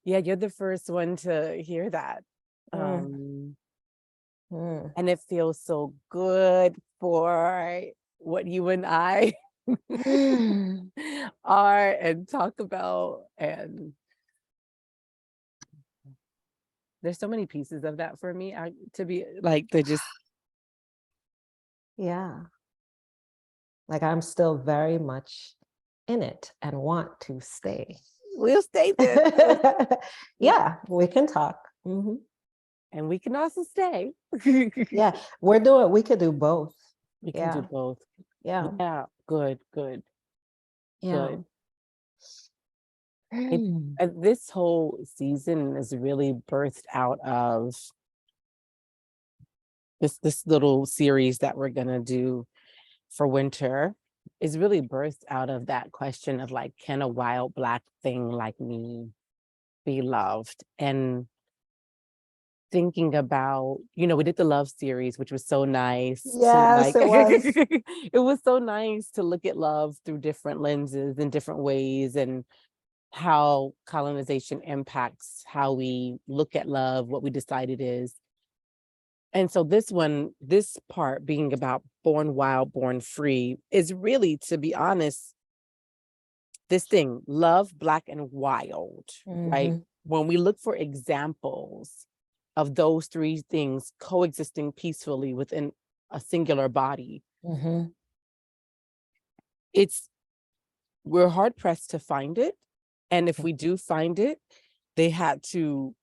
Yeah, you're the first one to hear that. Mm. Mm. And it feels so good for what you and I are and talk about. And there's so many pieces of that for me. To be like, they're just, Yeah. Like I'm still very much in it and want to stay. we'll stay there too. Yeah, we can talk. Mm-hmm. And we can also stay. Yeah, we could do both. We can do Yeah. both. Yeah. Yeah, good, good, Yeah. good. And this whole season is really birthed out of this little series that we're gonna do for winter, is really birthed out of that question of like, can a wild Black thing like me be loved? And thinking about, we did the love series, which was so nice to Yes, like, it was. it was so nice to look at love through different lenses in different ways, and how colonization impacts how we look at love, what we decide it is. And so this part being about born wild, born free, is really, to be honest, this thing, love, Black and wild, right? Mm-hmm. When we look for examples of those three things coexisting peacefully within a singular body, Mm-hmm. we're hard pressed to find it. And if we do find it, they had to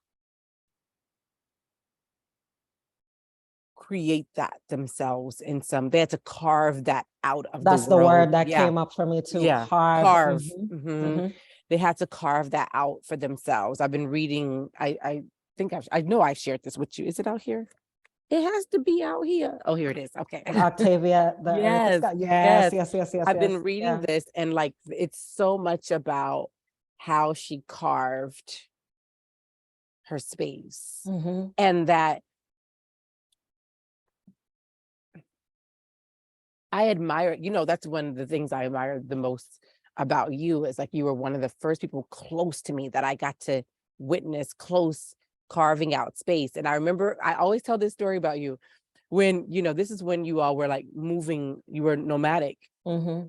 create that themselves they had to carve that out of the That's the world. word that Yeah. came up for me too. Yeah. Carve. Carve. Mm-hmm. Mm-hmm. They had to carve that out for themselves. I've been reading, I think I know I shared this with you. Is it out here? It has to be out here. Oh, here it is. Okay. Octavia, the earth is Yes. God. Yes. Yes. I've Yes. been reading Yeah. this, and like, it's so much about how she carved her space, Mm-hmm. and that I admire, that's one of the things I admire the most about you, is like, you were one of the first people close to me that I got to witness close carving out space. And I remember, I always tell this story about you when, this is when you all were like moving, you were nomadic, Mm-hmm.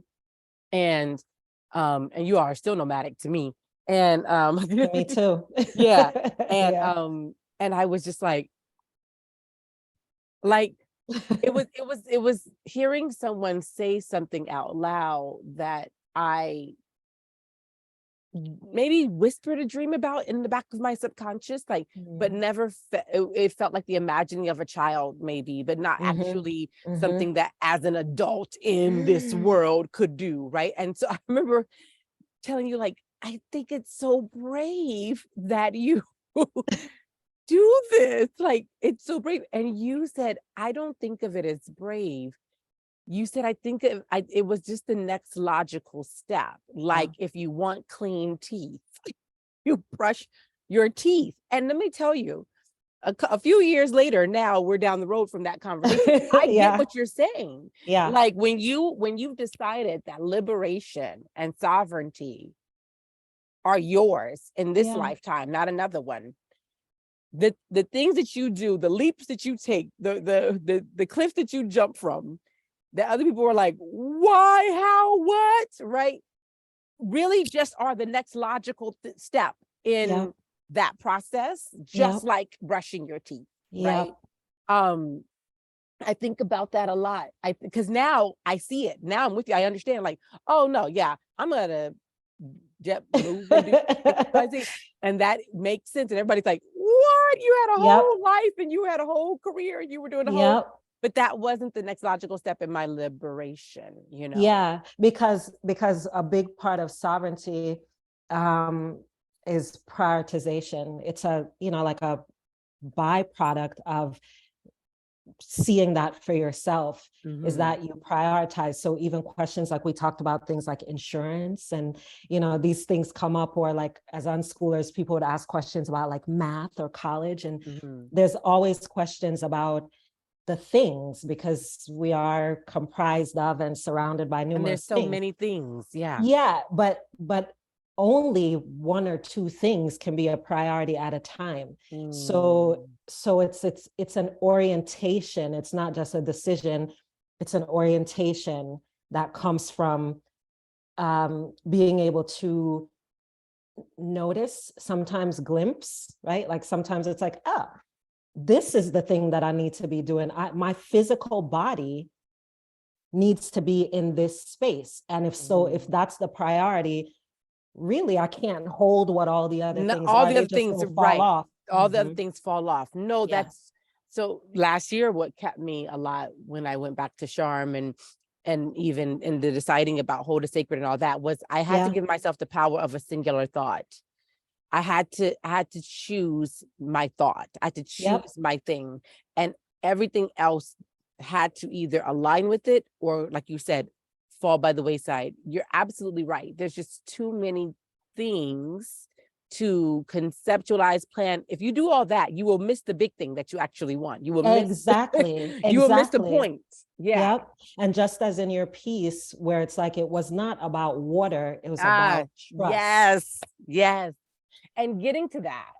and you are still nomadic to me. And Me too. yeah. And Yeah. and I was just like it was hearing someone say something out loud that I maybe whispered a dream about in the back of my subconscious, like, but never it felt like the imagining of a child maybe, but not Mm-hmm. actually Mm-hmm. something that as an adult in this world could do, right? And so I remember telling you, like, I think it's so brave that you do this. Like, it's so brave. And you said, I don't think of it as brave. You said, I think it was just the next logical step. Like, if you want clean teeth, you brush your teeth. And let me tell you, a few years later, now we're down the road from that conversation. I get what you're saying. Yeah. Like, when you've decided that liberation and sovereignty are yours in this lifetime, not another one. The things that you do, the leaps that you take, the cliff that you jump from, that other people were like, why, how, what, right? Really just are the next logical step in that process, just like brushing your teeth, right? I think about that a lot. Because now I see it. Now I'm with you. I understand, like, oh no, yeah, I'm gonna move and do XYZ. And that makes sense. And everybody's like, what? You had a whole life and you had a whole career and you were doing a whole, but that wasn't the next logical step in my liberation, Yeah, because a big part of sovereignty is prioritization. It's like a byproduct of seeing that for yourself, is that you prioritize. So even questions like we talked about, things like insurance, and these things come up, or like as unschoolers, people would ask questions about like math or college, and there's always questions about the things, because we are comprised of and surrounded by numerous and there's so things. many things. But only one or two things can be a priority at a time. So it's an orientation. It's not just a decision. It's an orientation that comes from being able to notice, sometimes glimpse, right? Like sometimes it's like, oh, this is the thing that I need to be doing. My physical body needs to be in this space. And if so, if that's the priority, really, I can't hold what all the other things all are. the They other just things are gonna fall off. all the other things fall off. No, Yeah. that's so last year what kept me a lot when I went back to Charm and even in the deciding about hold a sacred and all that was I had to give myself the power of a singular thought. I had to choose my thought. I had to choose my thing, and everything else had to either align with it or, like you said, fall by the wayside. You're absolutely right. There's just too many things to conceptualize, plan. If you do all that, you will miss the big thing that you actually want. You will miss you will miss the point. Yeah. Yep. And just as in your piece, where it's like it was not about water, it was about trust. Yes. Yes. And getting to that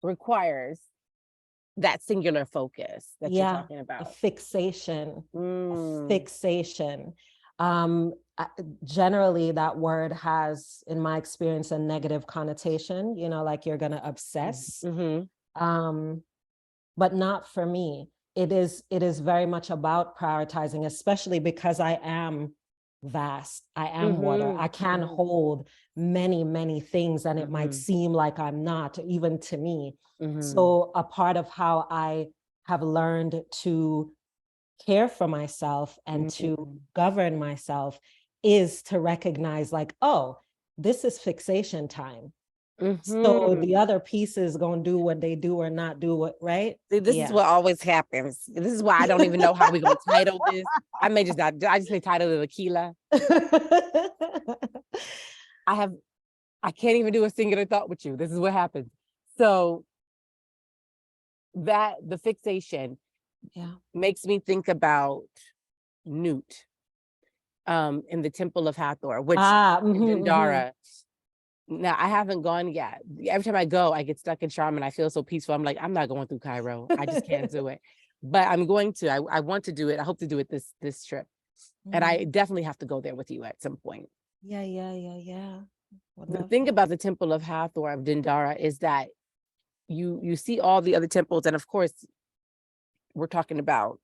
requires that singular focus that you're talking about. A fixation. Fixation. Generally, that word has, in my experience, a negative connotation, you know, like you're going to obsess. But not for me. It is very much about prioritizing, especially because I am vast. I am water. I can hold many, many things, and it might seem like I'm not, even to me. So a part of how I have learned to care for myself and to govern myself is to recognize, like, oh, this is fixation time. So the other pieces gonna do what they do or not do what, right? See, this is what always happens. This is why I don't even know how we're gonna title this. I just may title it Akilah. I can't even do a singular thought with you. This is what happens. So that the fixation makes me think about Newt in the Temple of Hathor, which Dindara. Now, I haven't gone yet. Every time I go, I get stuck in Charm and I feel so peaceful. I'm like, I'm not going through Cairo. I just can't do it. But I'm going to. I want to do it. I hope to do it this trip. And I definitely have to go there with you at some point. Yeah. The thing about the Temple of Hathor of Dindara is that you see all the other temples. And of course, we're talking about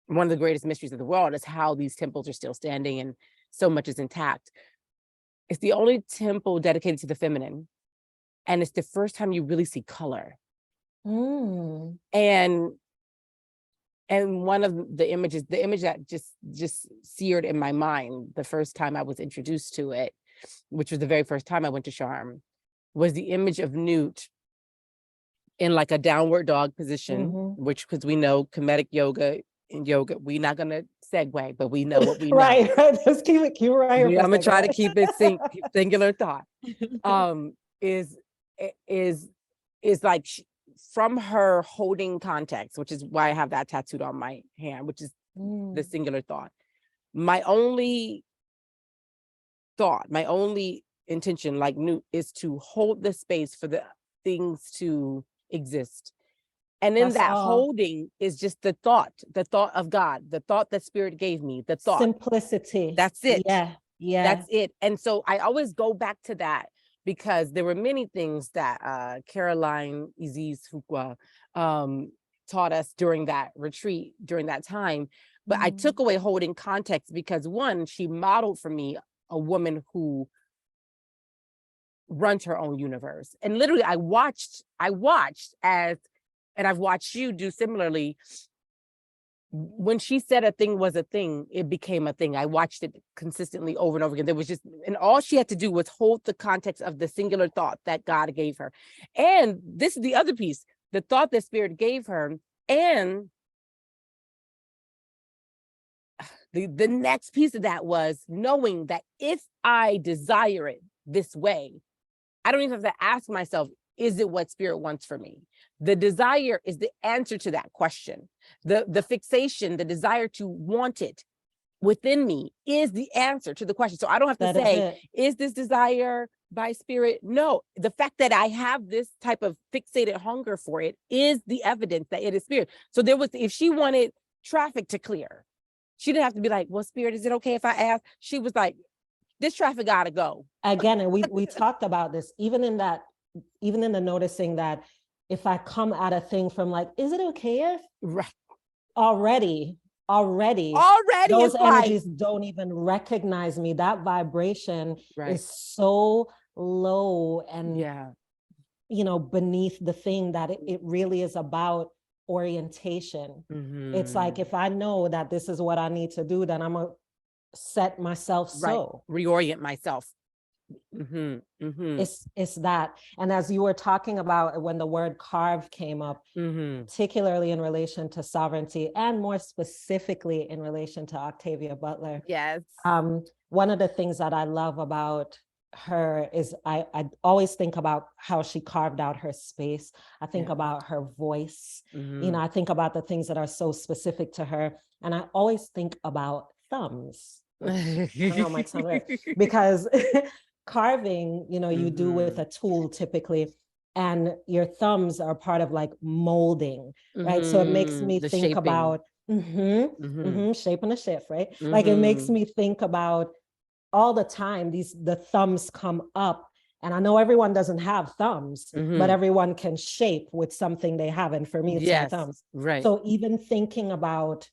one of the greatest mysteries of the world is how these temples are still standing and so much is intact. It's the only temple dedicated to the feminine. And it's the first time you really see color. And one of the image that just seared in my mind the first time I was introduced to it, which was the very first time I went to Charm, was the image of Newt in like a downward dog position, which, because we know Kemetic yoga, in yoga, we're not gonna segue, but we know what we know. Right. Just keep it right. I'm gonna try to keep it singular thought. Is like from her holding context, which is why I have that tattooed on my hand, which is the singular thought. My only thought, my only intention, like Newt, is to hold the space for the things to exist. And in that holding is just the thought of God, the thought that Spirit gave me, the thought. Simplicity. That's it. Yeah. That's it. And so I always go back to that because there were many things that Caroline Isis Fuqua taught us during that retreat, during that time. But I took away holding context because, one, she modeled for me a woman who runs her own universe. And literally I watched as, and I've watched you do similarly. When she said a thing was a thing, it became a thing. I watched it consistently over and over again. There was just, and all she had to do was hold the context of the singular thought that God gave her. And this is the other piece, the thought that Spirit gave her. And the next piece of that was knowing that if I desire it this way, I don't even have to ask myself, is it what Spirit wants for me? The desire is the answer to that question. The fixation, the desire to want it within me is the answer to the question. So I don't have to That is say, it. is this desire by spirit? No, the fact that I have this type of fixated hunger for it is the evidence that it is spirit. So there was, if she wanted traffic to clear, she didn't have to be like, well, spirit, is it okay if I ask? She was like, this traffic gotta go. Again, and we talked about this, even in the noticing that if I come at a thing from like, is it okay if Right. already Those those energies don't even recognize me. That vibration is so low and beneath the thing that it really is about orientation. It's like, if I know that this is what I need to do, then I'm gonna set myself reorient myself. It's that. And as you were talking about when the word carve came up, particularly in relation to sovereignty and more specifically in relation to Octavia Butler. Yes. One of the things that I love about her is I always think about how she carved out her space. I think about her voice. I think about the things that are so specific to her. And I always think about thumbs. I don't know my tongue, because carving, you do with a tool typically, and your thumbs are part of like molding, right? So it makes me think about shaping the shift, right? Like it makes me think about all the time the thumbs come up, and I know everyone doesn't have thumbs, but everyone can shape with something they have, and for me it's my thumbs. Right. So even thinking about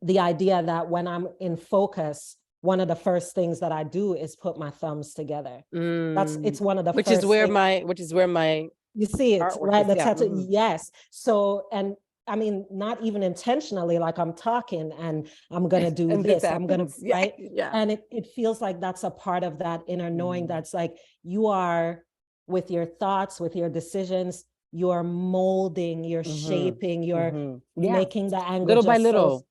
the idea that when I'm in focus, one of the first things that I do is put my thumbs together. It's one of the which first is where things. my You see it, right? The tattoo, yes. So, and I mean, not even intentionally, like I'm talking and I'm gonna do this, I'm gonna, right? And it feels like that's a part of that inner knowing that's like, you are, with your thoughts, with your decisions, you're molding, you're shaping, you're making the angle little by little.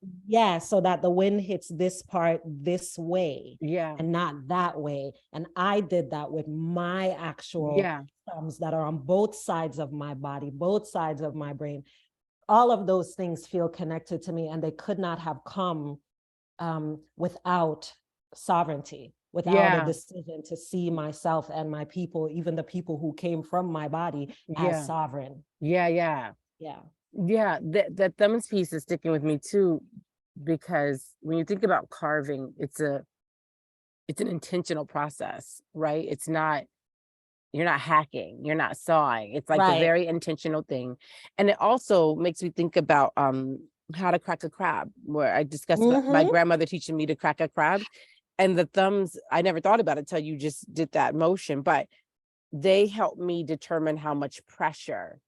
So that the wind hits this part this way and not that way. And I did that with my actual thumbs that are on both sides of my body, both sides of my brain. All of those things feel connected to me, and they could not have come without sovereignty, without a decision to see myself and my people, even the people who came from my body, as sovereign. That thumbs piece is sticking with me too, because when you think about carving, it's an intentional process, right? It's not, you're not hacking, you're not sawing. It's like a very intentional thing. And it also makes me think about how to crack a crab, where I discussed my grandmother teaching me to crack a crab. And the thumbs, I never thought about it until you just did that motion, but they help me determine how much pressure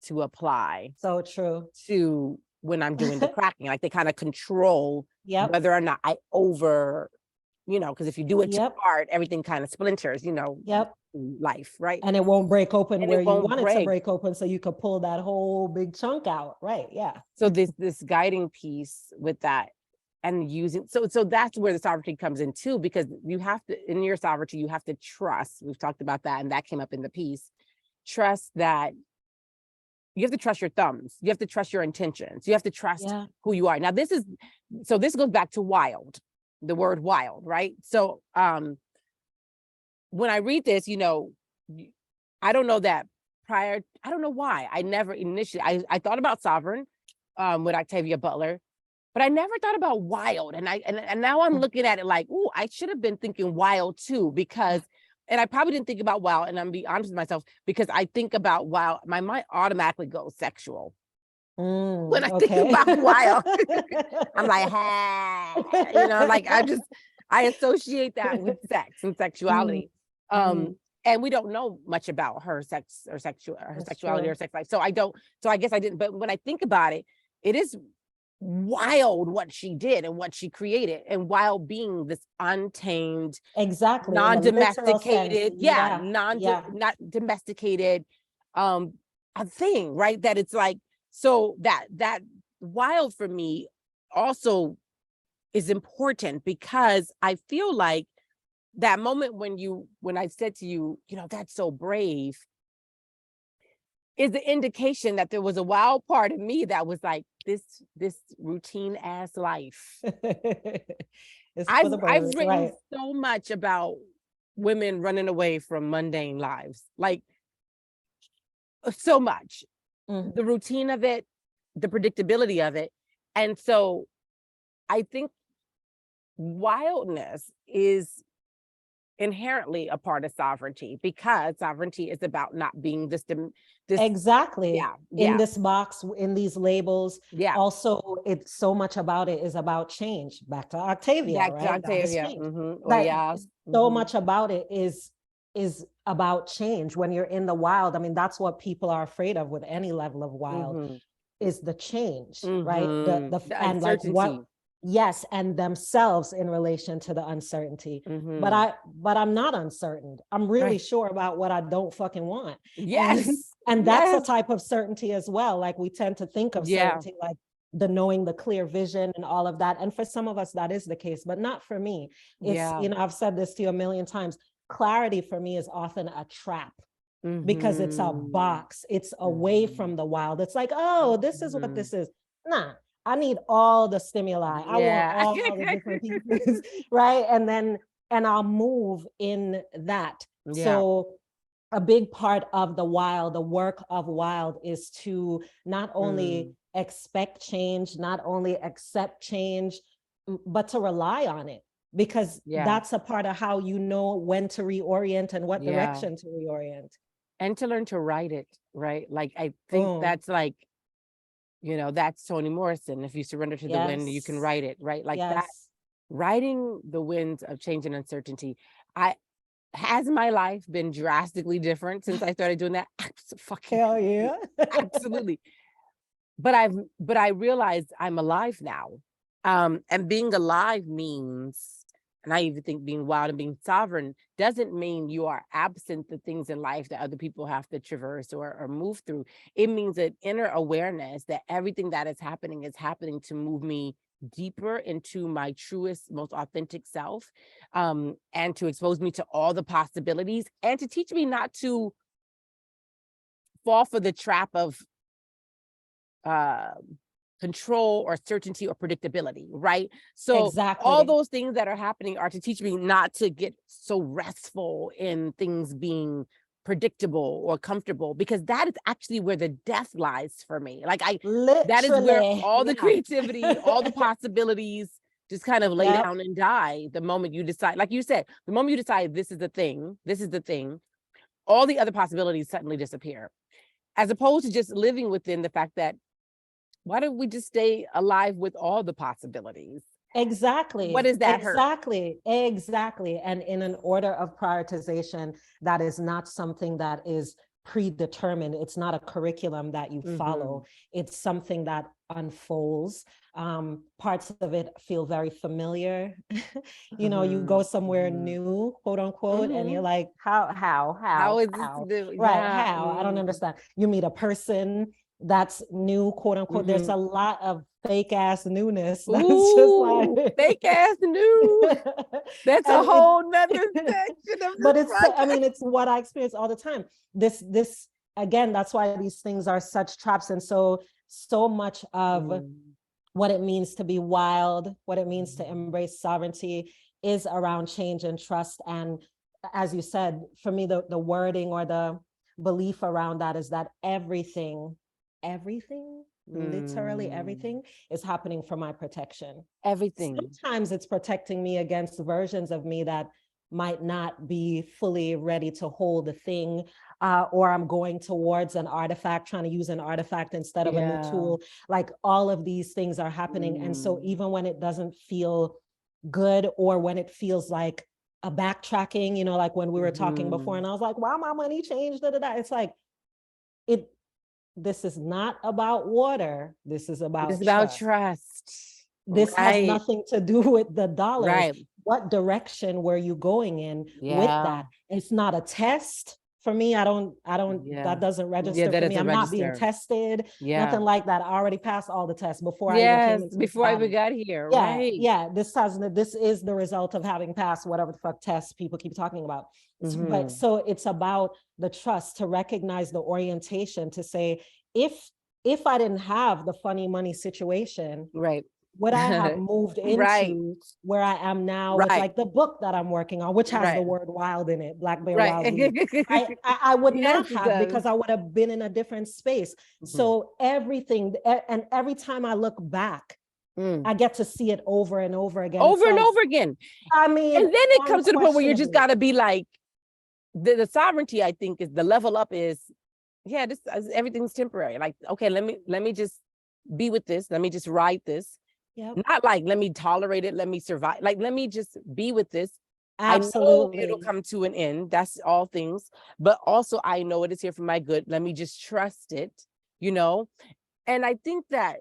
to apply. So true. To when I'm doing the cracking, like they kind of control whether or not I over, because if you do it too hard, everything kind of splinters, life, right? And it won't break open where you want it to break open, so you could pull that whole big chunk out, right? Yeah. So this guiding piece with that, and using, so that's where the sovereignty comes in too, because you have to, in your sovereignty, you have to trust. We've talked about that, and that came up in the piece. Trust that you have to trust your thumbs. You have to trust your intentions. You have to trust who you are. Now, this goes back to wild, the word wild, right? So when I read this, I don't know that prior, I don't know why. I never initially, I thought about sovereign with Octavia Butler, but I never thought about wild. And now I'm looking at it like, ooh, I should have been thinking wild too, because, and I probably didn't think about wild, and I'm being honest with myself, because I think about wild, my mind automatically goes sexual. When I think about wild, I'm like, like I associate that with sex and sexuality. And we don't know much about her sex or sexuality or sex life. So I guess I didn't, but when I think about it, it is wild what she did and what she created, and wild being this untamed, non-domesticated, not domesticated a thing, right? That it's like, so that wild for me also is important, because I feel like that moment when I said to you, that's so brave, is the indication that there was a wild part of me that was like, this routine ass life. It's for the I've birds, written right? so much about women running away from mundane lives, like so much. Mhm. The routine of it, the predictability of it. And so I think wildness is inherently a part of sovereignty, because sovereignty is about not being this Exactly. yeah, In yeah, this box, in these labels. yeah. Also, it's so much about it is about change. Back to Octavia, Back to right? God is Octavia. change. Or That yeah. so much about it is about change. When you're in the wild, I mean, that's what people are afraid of with any level of wild, is the change, right? The The and like uncertainty. what, yes, and themselves in relation to the uncertainty. But I'm not uncertain. I'm really Right. sure about what I don't fucking want. Yes. And that's a Yes. type of certainty as well. Like, we tend to think of Yeah. certainty like the knowing, the clear vision and all of that. And for some of us, that is the case, but not for me. It's, Yeah. you know, I've said this to you a million times. Clarity for me is often a trap, because it's a box. It's away from the wild. It's like, oh, this is what this is. Nah, I need all the stimuli. I want Yeah. all the different pieces, right? And I'll move in that. Yeah. So a big part of the wild, the work of wild, is to not only expect change, not only accept change, but to rely on it, because that's a part of how you know when to reorient and what direction to reorient. And to learn to write it, right? Like, I think that's like, you know, that's Toni Morrison. If you surrender to the wind, you can write it, right? Like that, writing the winds of change and uncertainty. Has my life been drastically different since I started doing that? Fucking hell yeah. Absolutely. But I realized I'm alive now. And being alive means, and I even think being wild and being sovereign doesn't mean you are absent the things in life that other people have to traverse or move through. It means an inner awareness that everything that is happening to move me deeper into my truest, most authentic self, and to expose me to all the possibilities, and to teach me not to fall for the trap of control or certainty or predictability, right? So all those things that are happening are to teach me not to get so restful in things being predictable or comfortable, because that is actually where the death lies for me. Like, that is where all the creativity, all the possibilities just kind of lay down and die the moment you decide, like you said, the moment you decide this is the thing, all the other possibilities suddenly disappear. As opposed to just living within the fact that, why don't we just stay alive with all the possibilities? Exactly. What is that hurt? Exactly. And in an order of prioritization, that is not something that is predetermined. It's not a curriculum that you follow. It's something that unfolds. Parts of it feel very familiar. You know, you go somewhere new, quote unquote, and you're like, how is this? right? How? I don't understand. You meet a person that's new, quote unquote. There's a lot of fake ass newness. That's just like fake ass new. That's a whole nother section of but it's project. I mean, it's what I experience all the time. This again, that's why these things are such traps. And so much of what it means to be wild, what it means to embrace sovereignty, is around change and trust. And as you said, for me, the wording or the belief around that is that everything, literally everything, is happening for my protection. Everything. Sometimes it's protecting me against versions of me that might not be fully ready to hold a thing, or I'm going towards an artifact, trying to use an artifact instead of a new tool. Like, all of these things are happening. And so even when it doesn't feel good, or when it feels like a backtracking, you know, like when we were talking before and I was like, wow, my money changed, it's like, this is not about water. This is about trust. This has nothing to do with the dollars. What direction were you going in with that? It's not a test for me, I don't, that doesn't register that for me. doesn't I'm not being register. tested, nothing like that. I already passed all the tests before I even came into before I even body. got here. Yeah, Right. yeah. This is the result of having passed whatever the fuck tests people keep talking about. But so it's about the trust, to recognize the orientation, to say, if I didn't have the funny money situation, Right. would I have moved into where I am now with like the book that I'm working on, which has the word wild in it, Black Bear Wild Weed. I would not have, because I would have been in a different space. So everything, and every time I look back, I get to see it over and over again. Over and over again. I mean, and then it comes to the point where you just got to be like, the sovereignty, I think, is the level up is, yeah, this everything's temporary. Like, okay, let me just be with this. Let me just ride this. Not like, let me tolerate it. Let me survive. Like, let me just be with this. Absolutely. I know it'll come to an end. That's all things. But also, I know it is here for my good. Let me just trust it, you know? And I think that,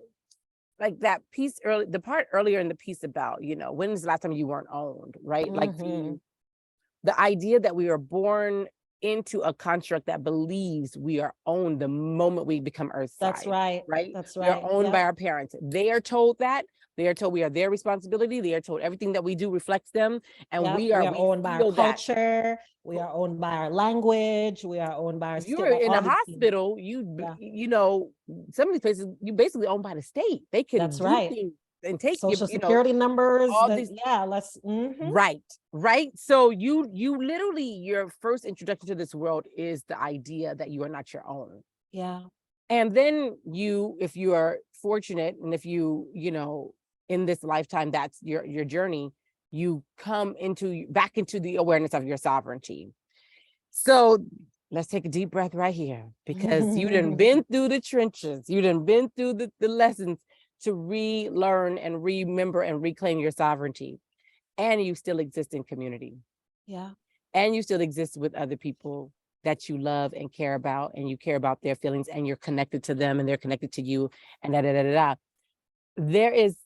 like that piece early, the part earlier in the piece about, you know, when's the last time you weren't owned, right? Like the idea that we are born into a construct that believes we are owned the moment we become earthside. That's right. Right? That's right. We are owned by our parents. They are told that. They are told we are their responsibility. They are told everything that we do reflects them. And we are owned by our culture. We are owned by our language. We are owned by our state. You're in a hospital, you know, some of these places, you basically owned by the state. They can do things and take social security numbers. All these, right. So you literally, your first introduction to this world is the idea that you are not your own. Yeah. And then if you are fortunate, and if you know, in this lifetime, that's your journey, you come back into the awareness of your sovereignty. So let's take a deep breath right here, because you done been through the trenches. You done been through the lessons to relearn and remember and reclaim your sovereignty. And you still exist in community. Yeah. And you still exist with other people that you love and care about, and you care about their feelings, and you're connected to them and they're connected to you, and There is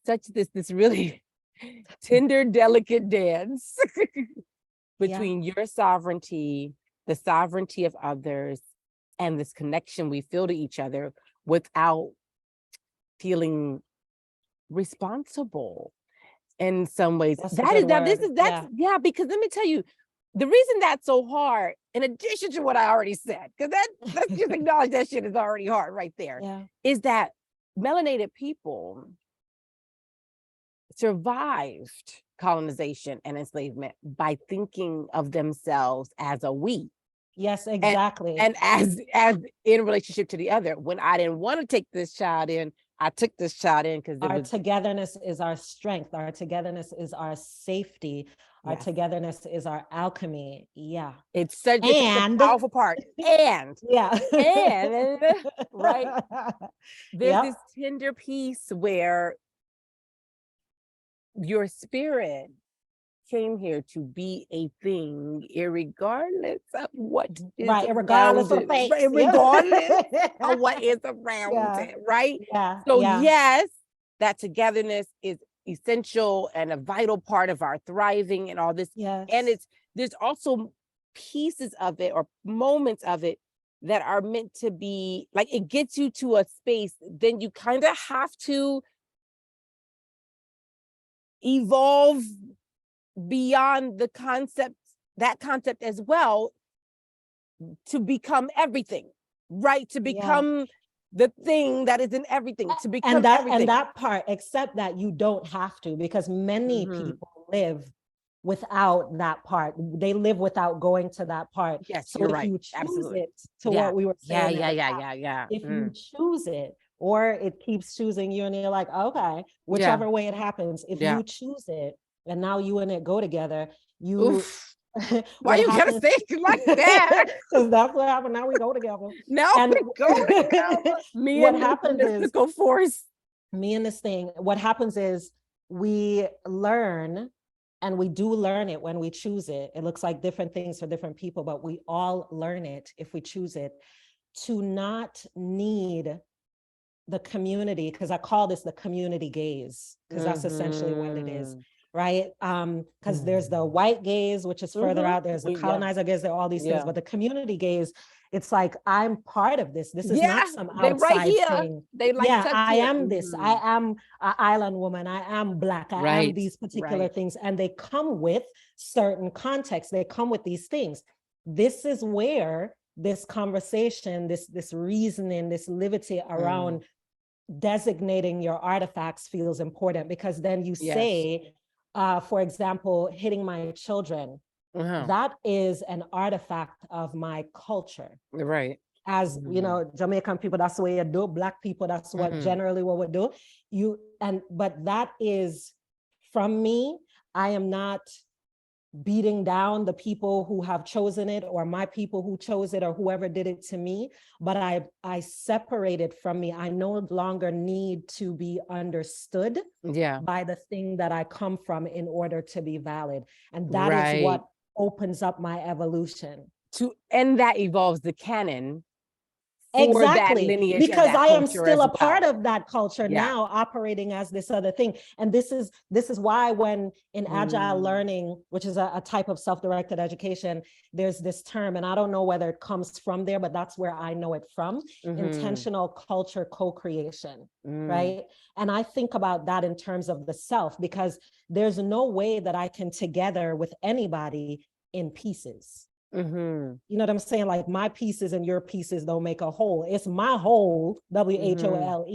such this really tender, delicate dance between your sovereignty, the sovereignty of others, and this connection we feel to each other without feeling responsible in some ways. Because let me tell you, the reason that's so hard, in addition to what I already said, because let's just acknowledge that shit is already hard right there, is that melanated people survived colonization and enslavement by thinking of themselves as a we. Yes, exactly. And as in relationship to the other. When I didn't want to take this child in, I took this child in because our togetherness is our strength. Our togetherness is our safety. Our togetherness is our alchemy. Yeah. It's such a powerful part. And right. There's this tender piece where your spirit came here to be a thing, irregardless of what is regardless of things, regardless of what is around it, right? So yes, that togetherness is essential and a vital part of our thriving and all this. And there's also pieces of it or moments of it that are meant to be like, it gets you to a space, then you kind of have to evolve beyond that concept as well, to become everything, right? To become the thing that is in everything, to become everything. And that part, except that you don't have to, because many people live without that part. They live without going to that part. Yes, so you're if right. you choose Absolutely. it, to what we were saying. If you choose it, or it keeps choosing you, and you're like, okay, whichever way it happens, if you choose it, and now you and it go together, you why you gotta say it like that? Because that's what happened. Now we go together. Now we go together. What happens is force. Me and this thing, what happens is we learn, and we do learn it when we choose it. It looks like different things for different people, but we all learn it if we choose it, to not need the community, because I call this the community gaze, because that's essentially what it is. right? Because there's the white gaze, which is further out. There's the colonizer gaze. There are all these things, but the community gaze, it's like, I'm part of this. This is not some outside thing. They like, I am this. I am an island woman. I am Black. I am these particular things, and they come with certain contexts. They come with these things. This is where this conversation, this reasoning, this liberty around designating your artifacts feels important, because then you say, for example, hitting my children, that is an artifact of my culture. Right. As you know, Jamaican people, that's the way you do. Black people, that's what generally what we do. But that is from me. I am not beating down the people who have chosen it, or my people who chose it, or whoever did it to me, but I separate it from me. I no longer need to be understood by the thing that I come from in order to be valid. And that is what opens up my evolution. And that evolves the canon. Exactly, lineage, because I am still a part of that culture now, operating as this other thing. And this is why when in agile learning, which is a type of self-directed education, there's this term, and I don't know whether it comes from there, but that's where I know it from, intentional culture co-creation, right? And I think about that in terms of the self, because there's no way that I can together with anybody in pieces. You know what I'm saying? Like, my pieces and your pieces don't make a whole. It's my whole, WHOLE,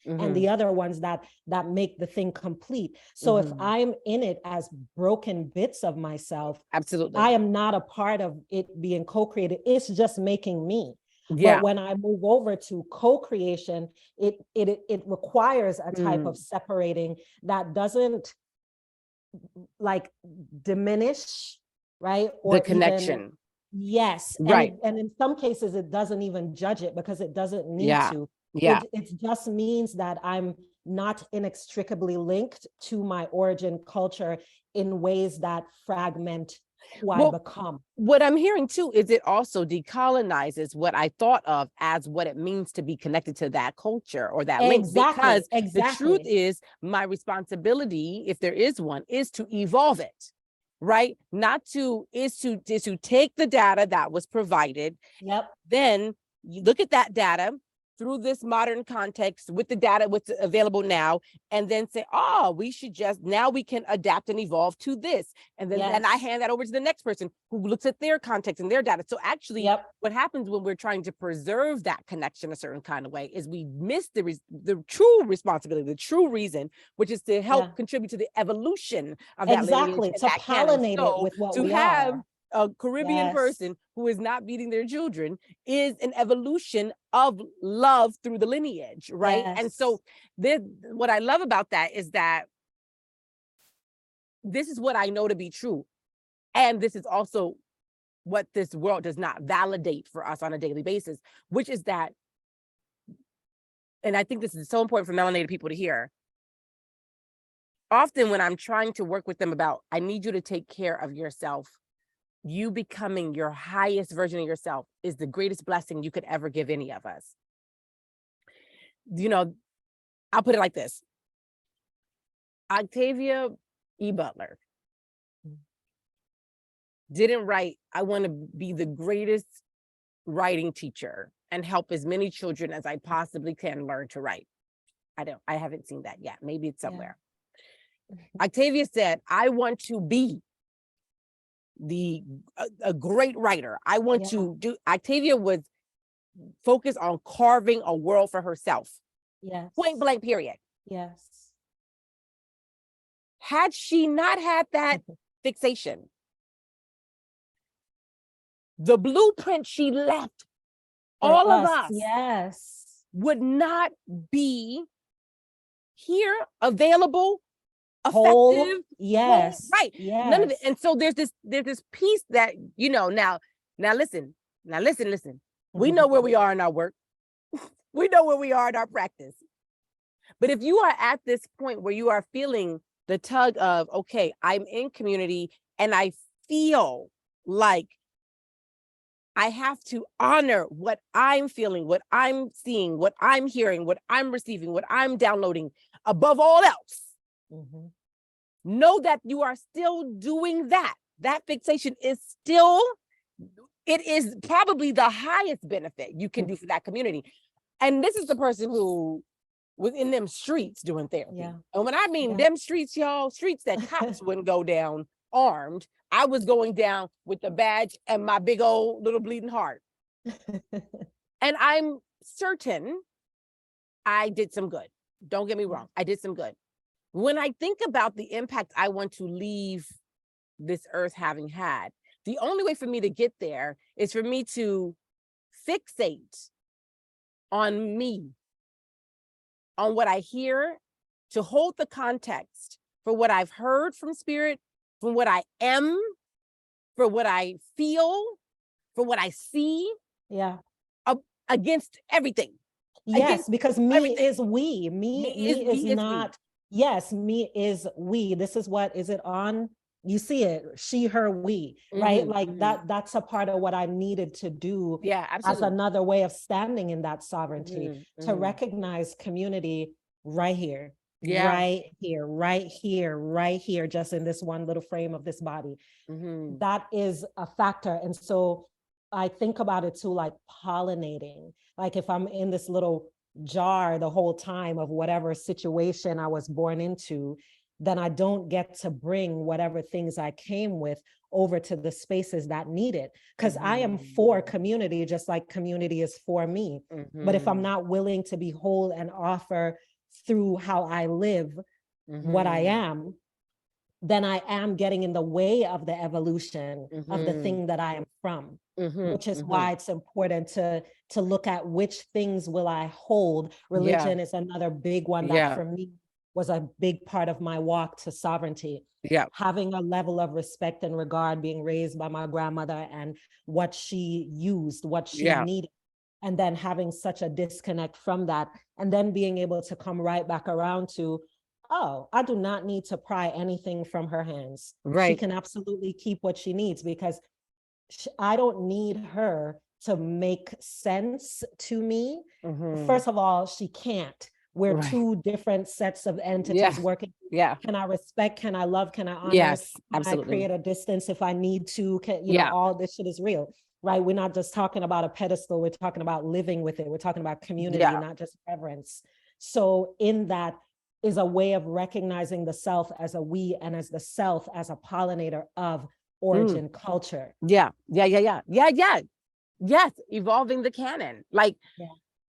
and the other ones that make the thing complete. So if I'm in it as broken bits of myself, absolutely, I am not a part of it being co-created. It's just making me. But when I move over to co-creation, it requires a type of separating that doesn't like diminish, right? Or the connection. Even, yes. Right. And in some cases, it doesn't even judge it, because it doesn't need to. It just means that I'm not inextricably linked to my origin culture in ways that fragment who I become. What I'm hearing too is it also decolonizes what I thought of as what it means to be connected to that culture or that link. Because the truth is, my responsibility, if there is one, is to evolve it. Right? Is to take the data that was provided. Then you look at that data through this modern context with the data what's available now, and then say, now we can adapt and evolve to this. And then, then I hand that over to the next person who looks at their context and their data. So actually what happens when we're trying to preserve that connection a certain kind of way is we miss the true responsibility, the true reason, which is to help contribute to the evolution of that lineage, to pollinate it with what we have. are. A Caribbean person who is not beating their children is an evolution of love through the lineage, right? And so what I love about that is that this is what I know to be true. And this is also what this world does not validate for us on a daily basis, which is that, and I think this is so important for melanated people to hear, often when I'm trying to work with them about, I need you to take care of yourself, you becoming your highest version of yourself is the greatest blessing you could ever give any of us. You know, I'll put it like this. Octavia E. Butler didn't write, I want to be the greatest writing teacher and help as many children as I possibly can learn to write. I haven't seen that yet. Maybe it's somewhere. Octavia said, I want to be a great writer. I want to do. Octavia was focused on carving a world for herself. Point blank, period. Had she not had that fixation, the blueprint she left all of us would not be here, available, effective, right? None of it. And so there's this piece that, you know, now listen. We know where we are in our work. We know where we are in our practice. But if you are at this point where you are feeling the tug of, okay, I'm in community and I feel like I have to honor what I'm feeling, what I'm seeing, what I'm hearing, what I'm receiving, what I'm downloading above all else. know that you are still doing that. That fixation is still, it is probably the highest benefit you can do for that community. And this is the person who was in them streets doing therapy. Yeah. And when I mean them streets, y'all, streets that cops wouldn't go down armed, I was going down with the badge and my big old little bleeding heart. And I'm certain I did some good. Don't get me wrong. I did some good. When I think about the impact I want to leave this earth having had, the only way for me to get there is for me to fixate on me, on what I hear, to hold the context for what I've heard from spirit, from what I am, for what I feel, for what I see. Yeah. Against everything. Yes, against because me everything. is we. Me is not. Yes, me is we. This is what is it on? You see it, she, her, we, right? Like that's a part of what I needed to do. Yeah, absolutely. As another way of standing in that sovereignty, to recognize community right here, right here, right here, right here, just in this one little frame of this body. That is a factor. And so I think about it too, like pollinating. Like if I'm in this little jar the whole time of whatever situation I was born into, then I don't get to bring whatever things I came with over to the spaces that need it. Because I am for community, just like community is for me. But if I'm not willing to be whole and offer through how I live what I am, then I am getting in the way of the evolution of the thing that I am from. Which is why it's important to look at which things will I hold. Religion is another big one that for me was a big part of my walk to sovereignty. Having a level of respect and regard, being raised by my grandmother and what she used, what she needed, and then having such a disconnect from that, and then being able to come right back around to, oh, I do not need to pry anything from her hands. She can absolutely keep what she needs, because I don't need her to make sense to me. First of all, she can't. We're two different sets of entities working. Can I respect? Can I love? Can I honor? Yes, can absolutely. I create a distance if I need to? Can, you know, all this shit is real, right? We're not just talking about a pedestal. We're talking about living with it. We're talking about community, not just reverence. So in that is a way of recognizing the self as a we, and as the self as a pollinator of origin culture. Yes, evolving the canon. Like,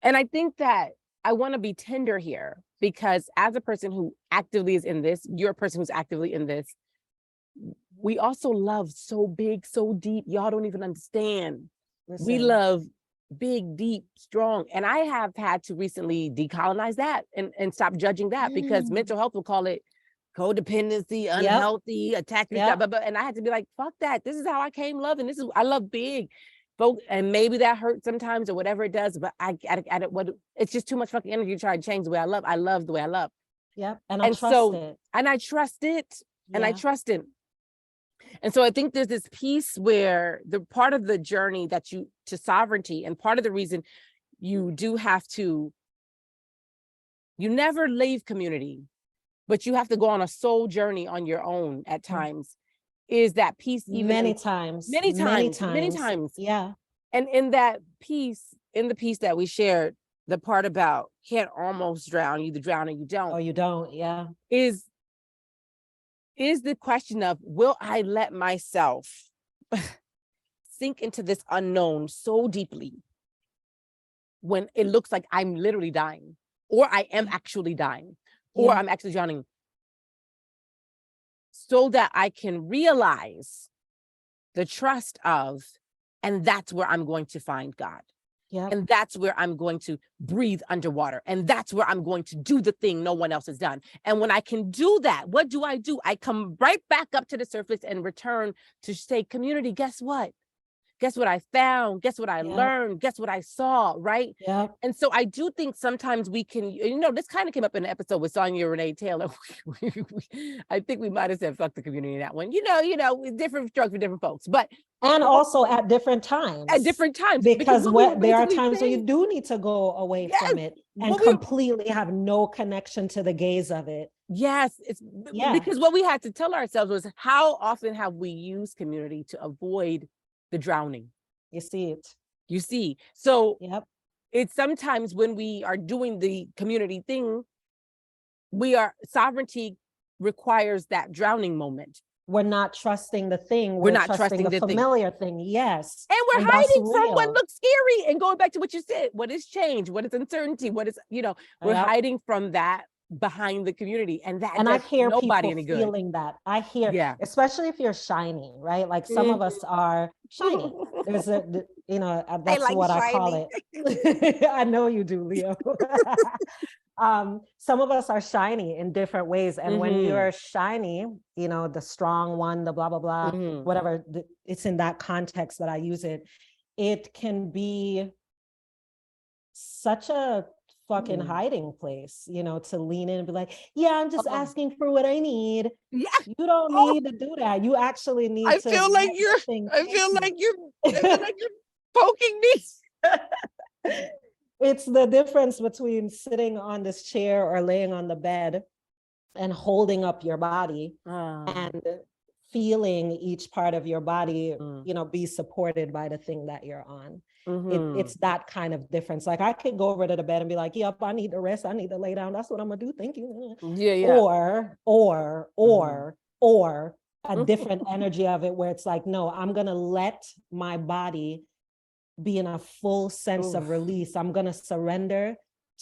and I think that I want to be tender here, because as a person who actively is in this, you're a person who's actively in this, we also love so big, so deep. Y'all don't even understand. Listen. We love big, deep, strong. And I have had to recently decolonize that and stop judging that, because mental health will call it codependency, unhealthy, attachment, and I had to be like, fuck that. This is how I came loving. This is, I love big. And maybe that hurts sometimes or whatever it does, but it's just too much fucking energy to try to change the way I love. I love the way I love. And I trust it. And I trust it. And I trust it. And so I think there's this piece where the part of the journey that you to sovereignty, and part of the reason you do have to, you never leave community, but you have to go on a soul journey on your own at times. Is that piece even many times. Yeah. And in that piece, in the piece that we shared, the part about can't almost drown, you either drown or you don't. Or you don't, is the question of, will I let myself sink into this unknown so deeply when it looks like I'm literally dying, or I am actually dying, or I'm actually drowning, so that I can realize the trust of, and that's where I'm going to find God. And that's where I'm going to breathe underwater. And that's where I'm going to do the thing no one else has done. And when I can do that, what do? I come right back up to the surface and return to say, community, guess what? Guess what I found? Guess what I learned? Guess what I saw, right? And so I do think sometimes we can, this kind of came up in an episode with Sonia Renee Taylor. I think we might have said, fuck the community in that one. Different strokes for different folks. And also at different times. Because there are times where you do need to go away from it and completely have no connection to the gaze of it. Yes, because what we had to tell ourselves was, how often have we used community to avoid the drowning? You see it. You see, so Yep. it's sometimes when we are doing the community thing, sovereignty requires that drowning moment. We're not trusting the thing. We're We're not trusting the familiar thing. Yes. And we're that's hiding from what real. looks scary. And going back to what you said, what is change? What is uncertainty? What is, we're hiding from that behind the community. And I hear nobody people any good. feeling that. I hear, especially if you're shiny, right? Like some of us are shiny. There's that's like what shiny. I call it. I know you do, Leo. Some of us are shiny in different ways. And when you're shiny, the strong one, the blah, blah, blah, whatever, it's in that context that I use it. It can be such a fucking hiding place, to lean in and be like, yeah, I'm just asking for what I need. Yeah. You don't need to do that. You actually need to. I feel like you're poking me. It's the difference between sitting on this chair or laying on the bed and holding up your body and feeling each part of your body, be supported by the thing that you're on. It's that kind of difference. Like I could go over to the bed and be like, yep, I need to rest. I need to lay down. That's what I'm gonna do. Thank you. Yeah. Or a different energy of it where it's like, no, I'm gonna let my body be in a full sense of release. I'm gonna surrender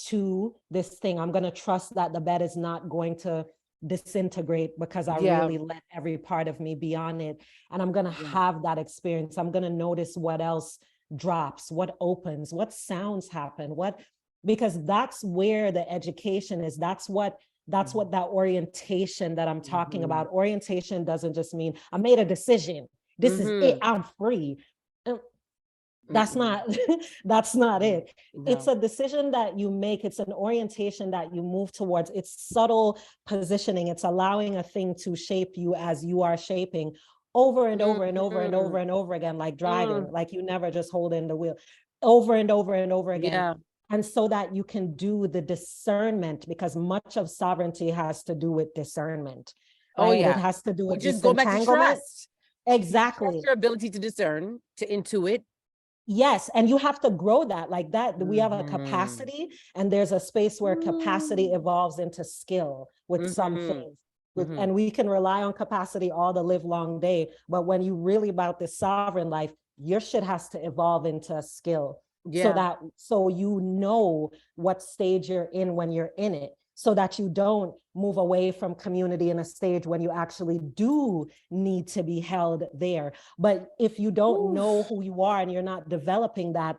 to this thing. I'm gonna trust that the bed is not going to disintegrate because I really let every part of me be on it. And I'm gonna have that experience. I'm gonna notice what else drops, what opens, what sounds happen, because that's where the education is. That's what that orientation that I'm talking about. Orientation doesn't just mean I made a decision. This is it. I'm free. That's not it. No. It's a decision that you make. It's an orientation that you move towards. It's subtle positioning. It's allowing a thing to shape you as you are shaping over and over and over and over and over again, like driving, like you never just hold in the wheel over and over and over again. Yeah. And so that you can do the discernment, because much of sovereignty has to do with discernment. Right? Oh yeah. It has to do with just go back to trust. Exactly. Trust your ability to discern, to intuit. Yes. And you have to grow that like that. We have a capacity, and there's a space where capacity evolves into skill with some things. And we can rely on capacity all the live long day. But when you really about this sovereign life, your shit has to evolve into a skill. Yeah. So you know what stage you're in when you're in it, so that you don't move away from community in a stage when you actually do need to be held there. But if you don't know who you are and you're not developing that,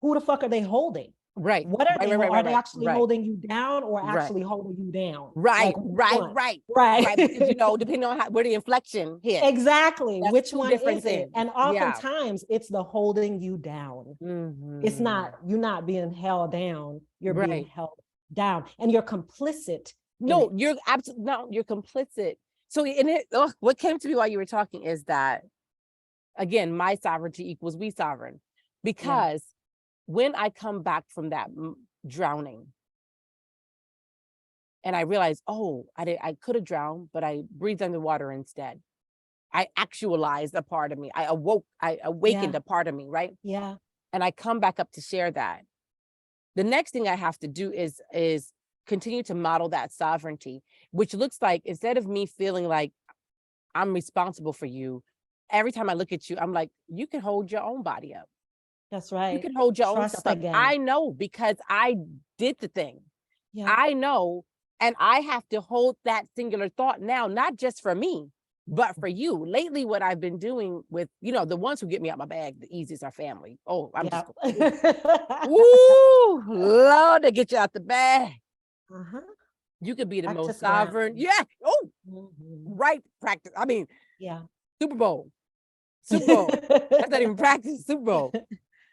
who the fuck are they holding? Right. What are they? Are they actually holding you down or actually holding you down? Right. Like, right. Because, depending on where the inflection hits. Exactly. Which one is it? And oftentimes it's the holding you down. It's not, you're not being held down. You're being held down, and you're complicit. No, you're absolutely no, you're complicit. So what came to me while you were talking is that, again, my sovereignty equals we sovereign, because when I come back from that drowning and I realized, I could have drowned, but I breathed underwater instead. I actualized a part of me. I awakened a part of me, right? Yeah. And I come back up to share that. The next thing I have to do is continue to model that sovereignty, which looks like, instead of me feeling like I'm responsible for you, every time I look at you, I'm like, you can hold your own body up. That's right. You can hold your own stuff up. I know, because I did the thing. Yeah. I know, and I have to hold that singular thought now, not just for me, but for you. Lately, what I've been doing with, the ones who get me out my bag the easiest are family. Oh, I'm just, woo, Lord, to get you out the bag. You could be the most sovereign. Yeah. Oh, right. Practice. I mean, Super Bowl. That's not even practice. Super Bowl.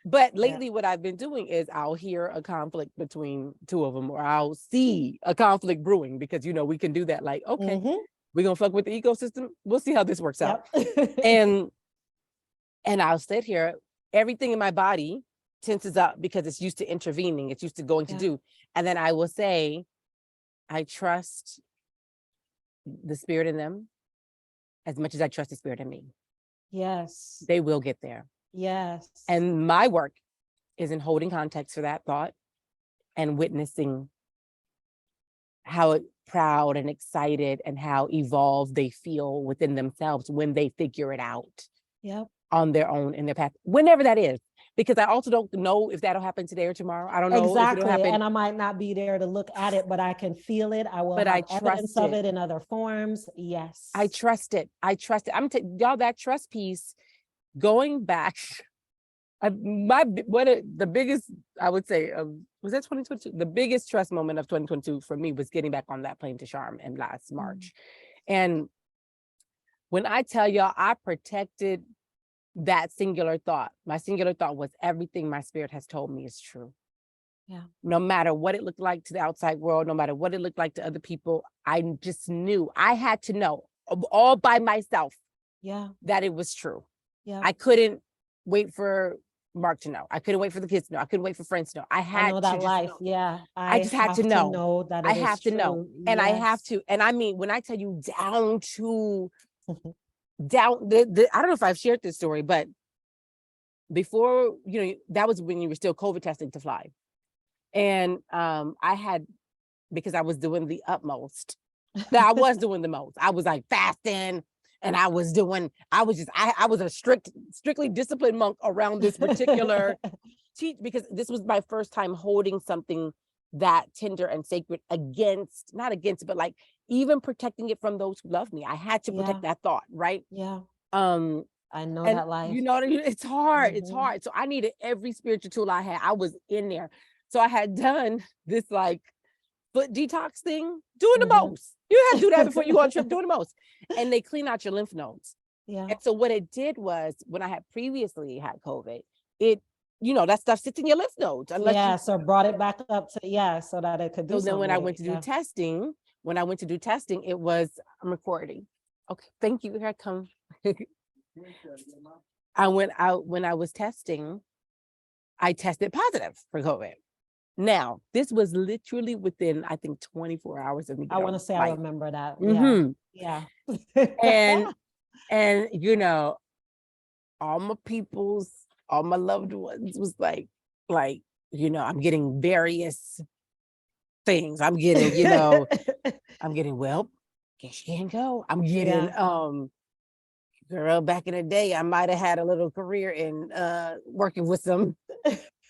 But lately, what I've been doing is I'll hear a conflict between two of them, or I'll see a conflict brewing, because, we can do that. Like, okay, we're going to fuck with the ecosystem. We'll see how this works out. And I'll sit here, everything in my body tenses up because it's used to intervening. It's used to going to do. And then I will say, I trust the spirit in them as much as I trust the spirit in me. Yes. They will get there. Yes. And my work is in holding context for that thought and witnessing how proud and excited and how evolved they feel within themselves when they figure it out. Yep. On their own in their path, whenever that is. Because I also don't know if that'll happen today or tomorrow. I don't know if it'll happen. And I might not be there to look at it, but I can feel it. I will have evidence of it in other forms. Yes. I trust it. Y'all, that trust piece, going back, the biggest, I would say, was that 2022? The biggest trust moment of 2022 for me was getting back on that plane to Sharm in last March. And when I tell y'all, I protected that singular thought. My singular thought was everything my spirit has told me is true. Yeah. No matter what it looked like to the outside world, no matter what it looked like to other people, I just knew, I had to know all by myself. Yeah. That it was true. Yeah. I couldn't wait for Mark to know. I couldn't wait for the kids to know. I couldn't wait for friends to know. I had know that to life. Know. Yeah. I just had to know that I have to know. And yes. I have to. And I mean, when I tell you down to I don't know if I've shared this story, but before, that was when you were still COVID testing to fly. And I had, because I was doing the utmost, that I was doing the most. I was like fasting, and I was a strictly disciplined monk around this particular because this was my first time holding something that tender and sacred not against, but like even protecting it from those who love me. I had to protect that thought, right? Yeah. I know and that life. You know what I mean? It's hard. It's hard. So I needed every spiritual tool I had. I was in there. So I had done this like foot detox thing, doing the most. You have to do that before you go on a trip, doing the most. And they clean out your lymph nodes. Yeah. And so what it did was, when I had previously had COVID, it, that stuff sits in your lymph nodes. So brought it back up to, so that it could do something. So then when I went to do testing, it was, I'm recording. Okay, thank you. Here I come. I went out when I was testing, I tested positive for COVID. Now, this was literally within, I think, 24 hours of me. I want to say I remember that. Mm-hmm. Yeah. And all my peoples, all my loved ones was like, I'm getting various things. I'm getting, well, guess you can't go. I'm getting, girl, back in the day, I might have had a little career in working with some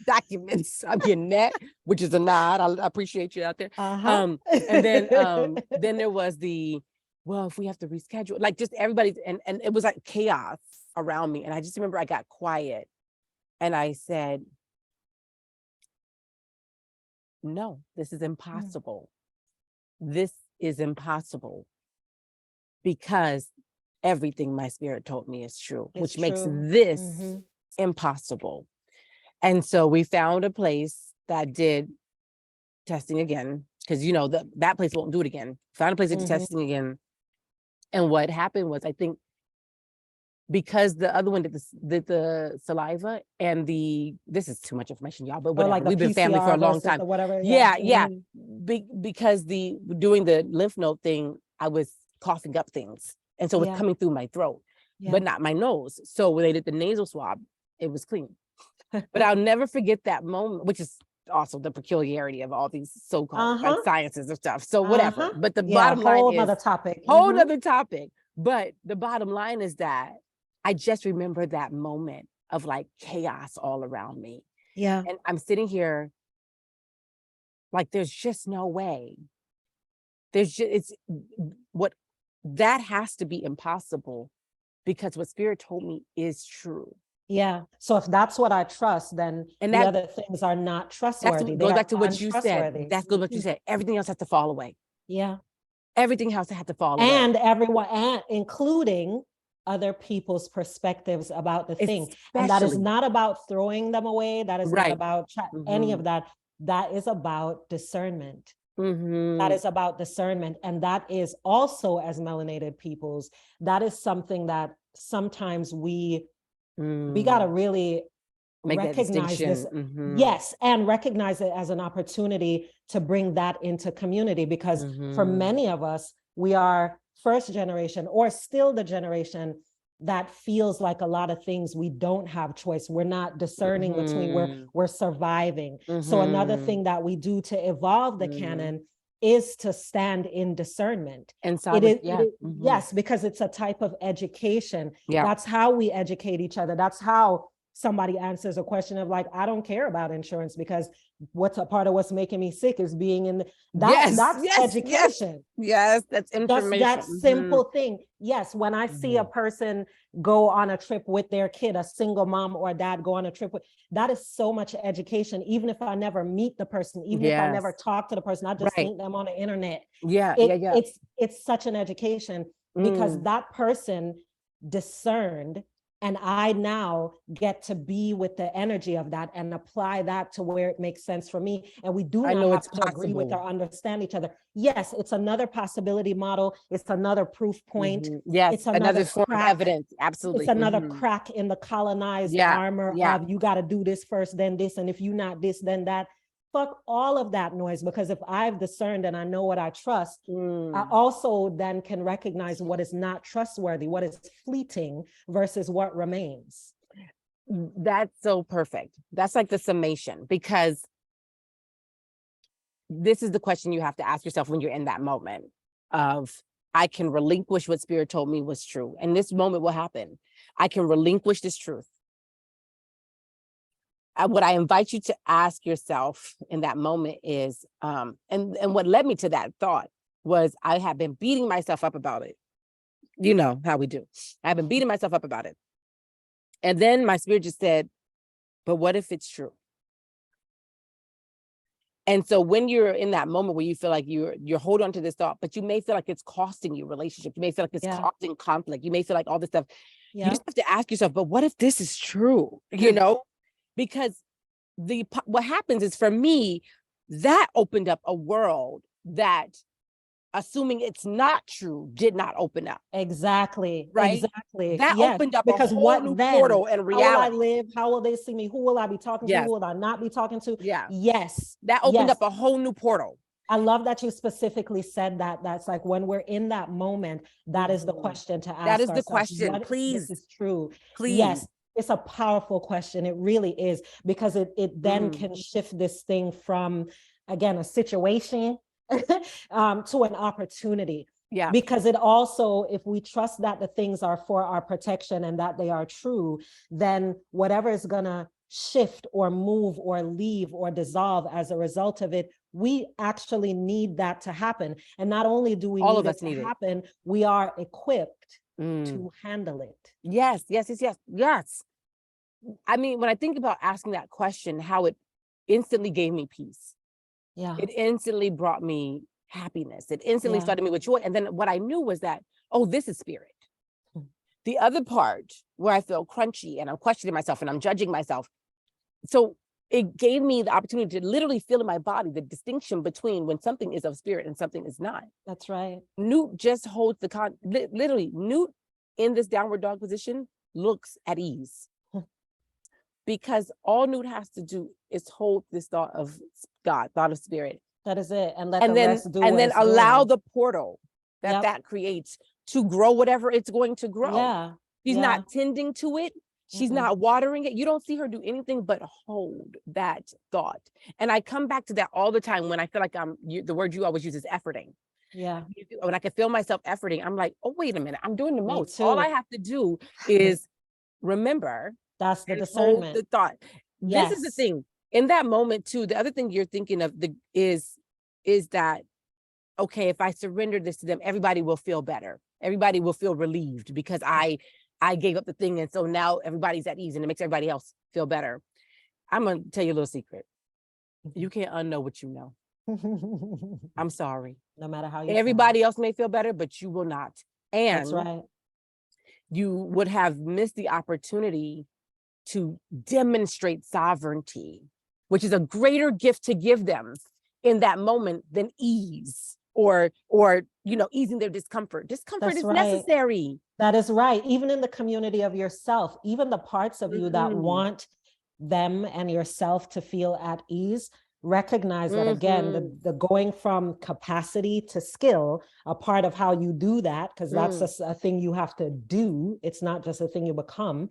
documents. I'm getting that, which is a nod. I appreciate you out there. And then there was if we have to reschedule, like just everybody, and it was like chaos around me. And I just remember I got quiet and I said, no, this is impossible. This is impossible, because everything my spirit told me is true, which makes this impossible. And so we found a place that did testing again, because that place won't do it again. Found a place that did testing again. And what happened was, I think, because the other one did the saliva and this is too much information, y'all, but whatever. We've been family for a long time. Because doing the lymph node thing, I was coughing up things. And so it was coming through my throat, but not my nose. So when they did the nasal swab, it was clean. But I'll never forget that moment, which is also the peculiarity of all these so-called sciences and stuff. So whatever. But the bottom line is whole other topic. Other topic. But the bottom line is that I just remember that moment of like chaos all around me. Yeah. And I'm sitting here like, there's just no way. That has to be impossible, because what spirit told me is true. Yeah. So if that's what I trust, then the other things are not trustworthy. Goes back to what you said. That goes what you said. Everything else has to fall away. Yeah. Everything else has to fall away. And everyone, and including other people's perspectives about the thing. And that is not about throwing them away. That is not about any of that. That is about discernment. That is about discernment. And that is also, as melanated peoples, that is something that sometimes we got to really recognize this. Yes. And recognize it as an opportunity to bring that into community, because for many of us, we are first generation, or still the generation that feels like a lot of things we don't have choice. We're not discerning between, we're surviving. So another thing that we do to evolve the canon is to stand in discernment. And so yes, because it's a type of education. Yeah. That's how we educate each other. That's how somebody answers a question of like, I don't care about insurance because what's a part of what's making me sick is being in that's education. Yes, that's information. Just that simple thing. Yes, when I see a person go on a trip with their kid, a single mom or dad go on a trip with, that is so much education. Even if I never meet the person, even if I never talk to the person, I just meet them on the internet. It's such an education because that person discerned, and I now get to be with the energy of that and apply that to where it makes sense for me. And we do not have to agree with or understand each other. Yes, it's another possibility model. It's another proof point. Yes, it's another form of evidence. Absolutely. It's another crack in the colonized armor of you got to do this first, then this. And if you not this, then that. Fuck all of that noise, because if I've discerned and I know what I trust, I also then can recognize what is not trustworthy, what is fleeting versus what remains. That's so perfect. That's like the summation, because this is the question you have to ask yourself when you're in that moment of, I can relinquish what spirit told me was true. And this moment will happen. I can relinquish this truth. What I invite you to ask yourself in that moment is, and what led me to that thought was I have been beating myself up about it. You know how we do. I've been beating myself up about it. And then my spirit just said, but what if it's true? And so when you're in that moment where you feel like you're holding on to this thought, but you may feel like it's costing you relationships, you may feel like it's causing conflict, you may feel like all this stuff. You just have to ask yourself, but what if this is true? You know? Because what happens is, for me, that opened up a world that, assuming it's not true, did not open up. Exactly. Right? Exactly. That opened up because a whole new portal and reality. How will I live? How will they see me? Who will I be talking to? Who will I not be talking to? Yes. That opened up a whole new portal. I love that you specifically said that. That's like, when we're in that moment, that is the question to ask. That is ourselves. the question. What Please. This is true. Please. Yes. It's a powerful question. It really is, because it then can shift this thing from, again, a situation to an opportunity. Yeah. Because it also, if we trust that the things are for our protection and that they are true, then whatever is gonna shift or move or leave or dissolve as a result of it, we actually need that to happen. And not only do we need it to happen, we are equipped to handle it. Yes. I mean, when I think about asking that question, how it instantly gave me peace. Yeah. It instantly brought me happiness. It instantly flooded me with joy. And then what I knew was that, oh, this is spirit. The other part where I feel crunchy and I'm questioning myself and I'm judging myself. So it gave me the opportunity to literally feel in my body the distinction between when something is of spirit and something is not. That's right. Newt just holds literally, Newt in this downward dog position looks at ease. Because all Newt has to do is hold this thought of God, thought of spirit. That is it. And let the rest do it. And then allow the portal that creates to grow whatever it's going to grow. Yeah. She's not tending to it. She's not watering it. You don't see her do anything but hold that thought. And I come back to that all the time when I feel like the word you always use is efforting. Yeah. When I can feel myself efforting, I'm like, oh, wait a minute, I'm doing the most. All I have to do is remember. That's the discernment. The thought. Yes. This is the thing. In that moment too, the other thing you're thinking of is that, okay, if I surrender this to them, everybody will feel better. Everybody will feel relieved because I gave up the thing. And so now everybody's at ease and it makes everybody else feel better. I'm going to tell you a little secret. You can't unknow what you know. I'm sorry. No matter how you everybody else may feel better, but you will not. And that's right. You would have missed the opportunity to demonstrate sovereignty, which is a greater gift to give them in that moment than ease or easing their discomfort. Discomfort is necessary. That is right. Even in the community of yourself, even the parts of you that want them and yourself to feel at ease, recognize that again, the going from capacity to skill, a part of how you do that, because that's a thing you have to do. It's not just a thing you become,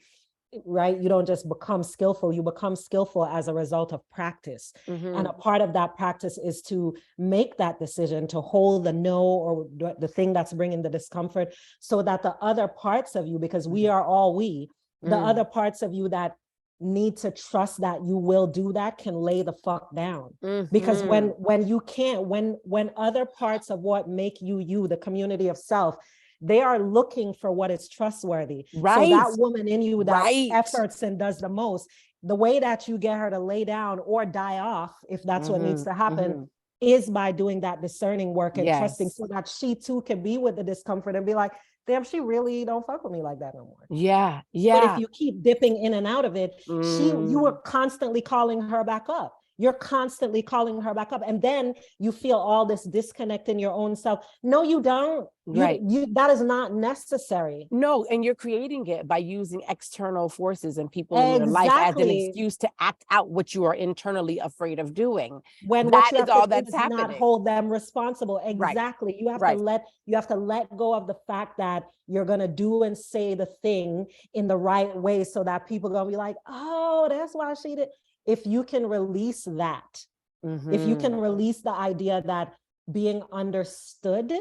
right? You don't just become skillful, you become skillful as a result of practice. And a part of that practice is to make that decision, to hold the no or the thing that's bringing the discomfort, so that the other parts of you, because we are all we, the other parts of you that need to trust that you will do that can lay the fuck down. Because when you can't, when other parts of what make you you, the community of self, they are looking for what is trustworthy. So that woman in you that efforts and does the most, the way that you get her to lay down or die off, if that's what needs to happen, is by doing that discerning work and trusting, so that she too can be with the discomfort and be like, damn, she really don't fuck with me like that no more. Yeah. But if you keep dipping in and out of it, you are constantly calling her back up. You're constantly calling her back up. And then you feel all this disconnect in your own self. No, you don't. That is not necessary. No, and you're creating it by using external forces and people in your life as an excuse to act out what you are internally afraid of doing. When that is all that's happening. Not hold them responsible. Exactly. You have to let go of the fact that you're gonna do and say the thing in the right way, so that people are gonna be like, oh, that's why she did. If you can release that, if you can release the idea that being understood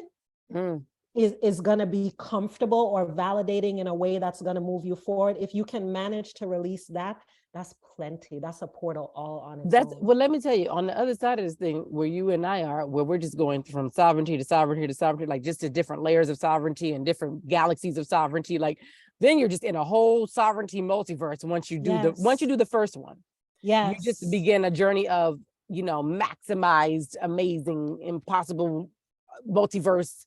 is going to be comfortable or validating in a way that's going to move you forward, if you can manage to release that, that's plenty. That's a portal all on its own. Well, let me tell you, on the other side of this thing, where you and I are, where we're just going from sovereignty to sovereignty to sovereignty, like just to different layers of sovereignty and different galaxies of sovereignty, like then you're just in a whole sovereignty multiverse once you do the first one. You just begin a journey of, maximized, amazing, impossible multiverse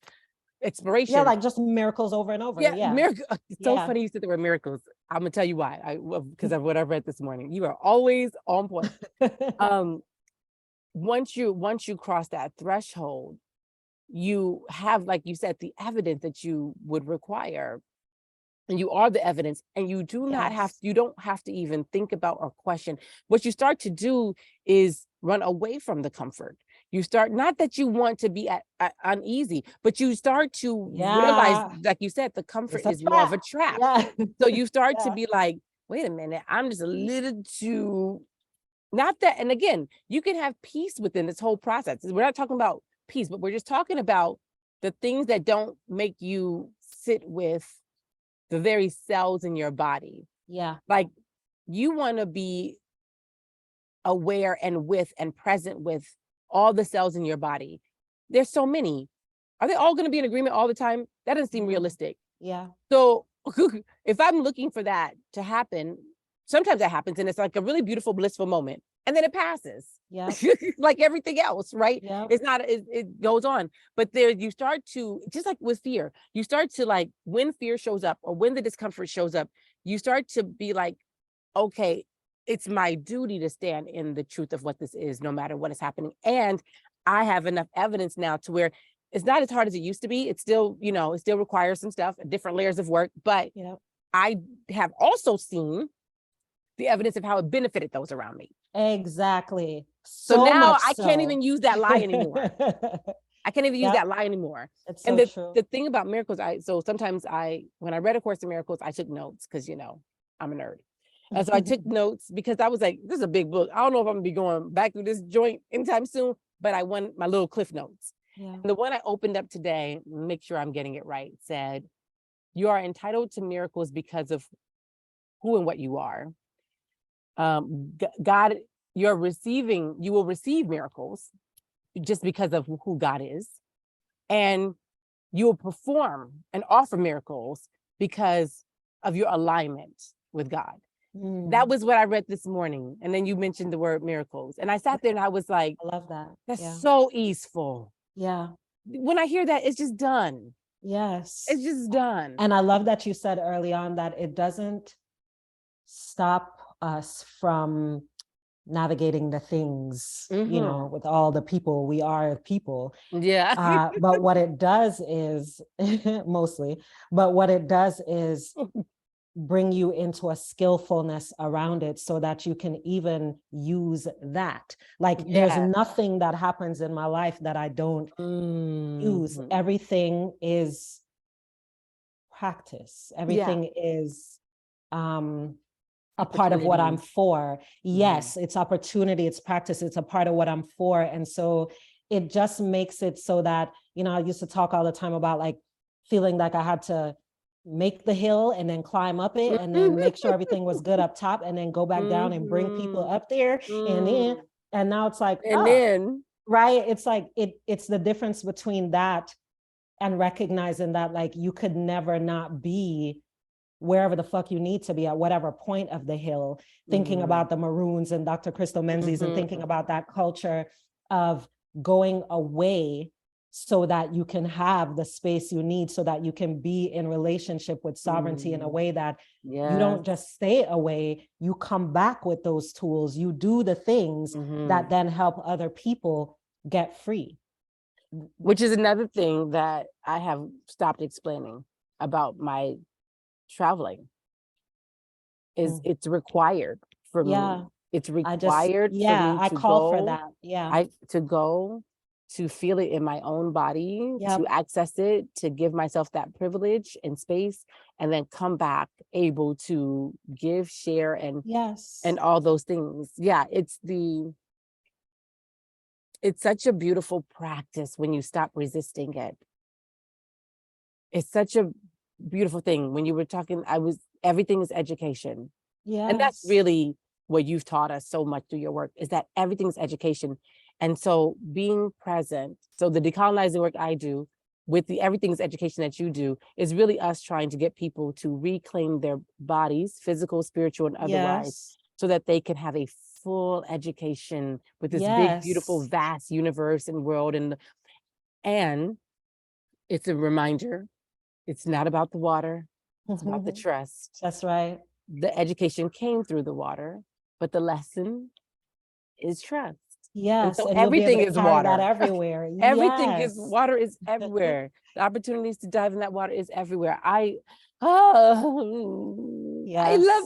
exploration. Yeah, like just miracles over and over. Miracle. It's so funny you said the word miracles. I'm gonna tell you why. Because of what I read this morning. You are always on point. Once you cross that threshold, you have, like you said, the evidence that you would require. And you are the evidence, and you do not have, you don't have to even think about or question. What you start to do is run away from the comfort. You start, not that you want to be uneasy, but you start to realize, like you said, the comfort is more of a trap. So you start to be like, wait a minute, I'm just a little too, not that. And again, you can have peace within this whole process. We're not talking about peace, but we're just talking about the things that don't make you sit with the very cells in your body. Like you want to be aware and with and present with all the cells in your body. There's so many. Are they all going to be in agreement all the time? That doesn't seem realistic. So if I'm looking for that to happen, sometimes that happens and it's like a really beautiful, blissful moment. And then it passes. Like everything else, right? It's not, it goes on. But there you start to, just like with fear, you start to, like, when fear shows up or when the discomfort shows up, you start to be like, okay, it's my duty to stand in the truth of what this is, no matter what is happening. And I have enough evidence now to where it's not as hard as it used to be. It's still, it still requires some stuff, different layers of work, but I have also seen the evidence of how it benefited those around me. Exactly. So now I can't even use that lie anymore. I can't even use that lie anymore. It's and true. The thing about miracles, so sometimes when I read A Course in Miracles, I took notes because, I'm a nerd. And so I took notes because I was like, this is a big book. I don't know if I'm gonna be going back through this joint anytime soon, but I want my little cliff notes. And the one I opened up today, make sure I'm getting it right, said, you are entitled to miracles because of who and what you are. God, you will receive miracles just because of who God is. And you will perform and offer miracles because of your alignment with God. That was what I read this morning. And then you mentioned the word miracles. And I sat there and I was like, I love that. That's so easeful. When I hear that, it's just done. It's just done. And I love that you said early on that it doesn't stop us from navigating the things, with all the people, we are people. But what it does is, mostly, but what it does is bring you into a skillfulness around it so that you can even use that. Like there's nothing that happens in my life that I don't use. Everything is practice. Everything is a part of what I'm for. Yes, it's opportunity, it's practice, it's a part of what I'm for. And so it just makes it so that, you know, I used to talk all the time about like feeling like I had to make the hill and then climb up it and then make sure everything was good up top and then go back down and bring people up there and now it's like, right? It's like, it's the difference between that and recognizing that like you could never not be wherever the fuck you need to be at whatever point of the hill, thinking about the Maroons and Dr. Crystal Menzies and thinking about that culture of going away so that you can have the space you need, so that you can be in relationship with sovereignty in a way that you don't just stay away, you come back with those tools, you do the things that then help other people get free. Which is another thing that I have stopped explaining about my traveling, is it's required for me. It's required for me to call for that. To go, to feel it in my own body, to access it, to give myself that privilege and space, and then come back able to give, share, and all those things. Yeah, it's such a beautiful practice when you stop resisting it. It's such a beautiful thing. When you were talking, everything is education. And that's really what you've taught us so much through your work, is that everything's education. And so being present, so the decolonizing work I do with the everything's education that you do is really us trying to get people to reclaim their bodies, physical, spiritual, and otherwise, so that they can have a full education with this big, beautiful, vast universe and world. And it's a reminder, it's not about the water, it's about the trust. That's right. The education came through the water, but the lesson is trust. Yes, and so and everything is water. That everywhere. Everything is water, is everywhere. The opportunities to dive in that water is everywhere. I love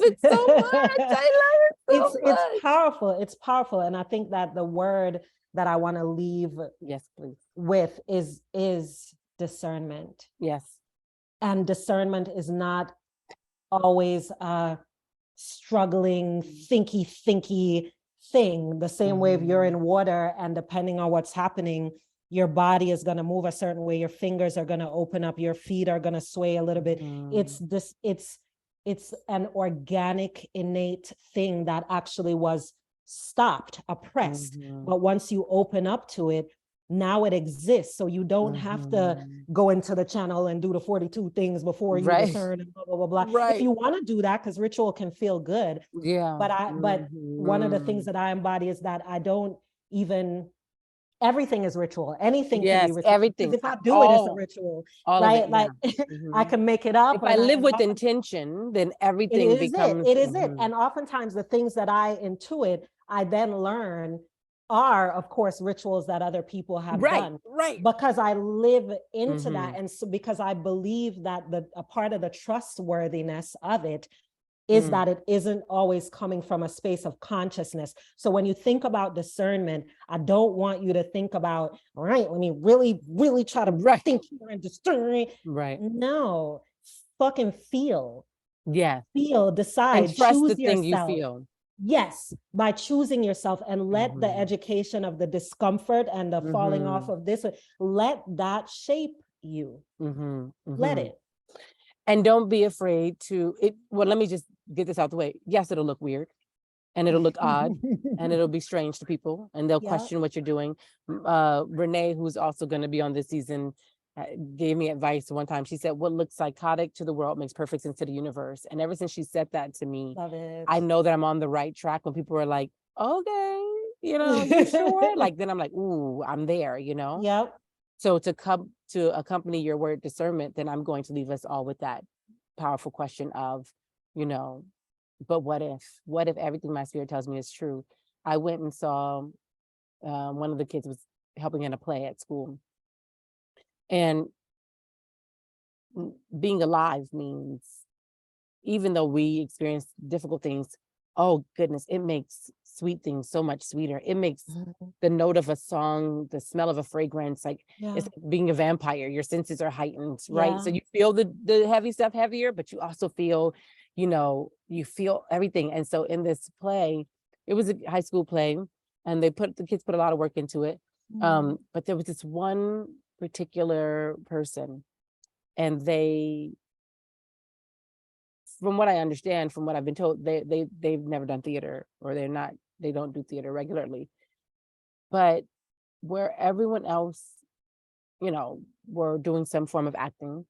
it so much. I love it so much. It's powerful. It's powerful. And I think that the word that I want to leave with is discernment. Yes. And discernment is not always a struggling, thinky thing. The same way if you're in water and depending on what's happening, your body is going to move a certain way, your fingers are going to open up, your feet are going to sway a little bit. It's an organic, innate thing that actually was stopped, oppressed. But once you open up to it, now it exists. So you don't have to go into the channel and do the 42 things before you discern and blah, blah, blah, blah. If you want to do that, because ritual can feel good. But one of the things that I embody is that I don't even, everything is ritual. Anything can be ritual. Everything. If I do it, it's a ritual. Right? Like I can make it up. If I live with intention, then everything becomes. It is it. And oftentimes the things that I intuit, I then learn are, of course, rituals that other people have done. Because I live into that. And so because I believe that a part of the trustworthiness of it is that it isn't always coming from a space of consciousness. So when you think about discernment, I don't want you to think about, all right, let me really, really try to think and discern. No, fucking feel. Feel, decide, and trust choose the yourself. Thing you feel. Yes, by choosing yourself, and let the education of the discomfort and the falling off of this, let that shape you. Let it. And don't be afraid to it. Well, let me just get this out the way. Yes, it'll look weird and it'll look odd and it'll be strange to people and they'll question what you're doing. Renee, who's also going to be on this season, gave me advice one time. She said, what looks psychotic to the world makes perfect sense to the universe. And ever since she said that to me, I know that I'm on the right track. When people are like, okay, you sure? Like, then I'm like, ooh, I'm there, So to accompany your word discernment, then I'm going to leave us all with that powerful question of, but what if everything my spirit tells me is true? I went and saw one of the kids was helping in a play at school. And being alive means even though we experience difficult things, oh goodness, it makes sweet things so much sweeter. It makes the note of a song, the smell of a fragrance, like it's like being a vampire. Your senses are heightened, right? So you feel the heavy stuff heavier, but you also feel, you feel everything. And so in this play, it was a high school play, and the kids put a lot of work into it. But there was this one particular person, and from what I understand, from what I've been told, they've never done theater, or they don't do theater regularly. But where everyone else, were doing some form of acting,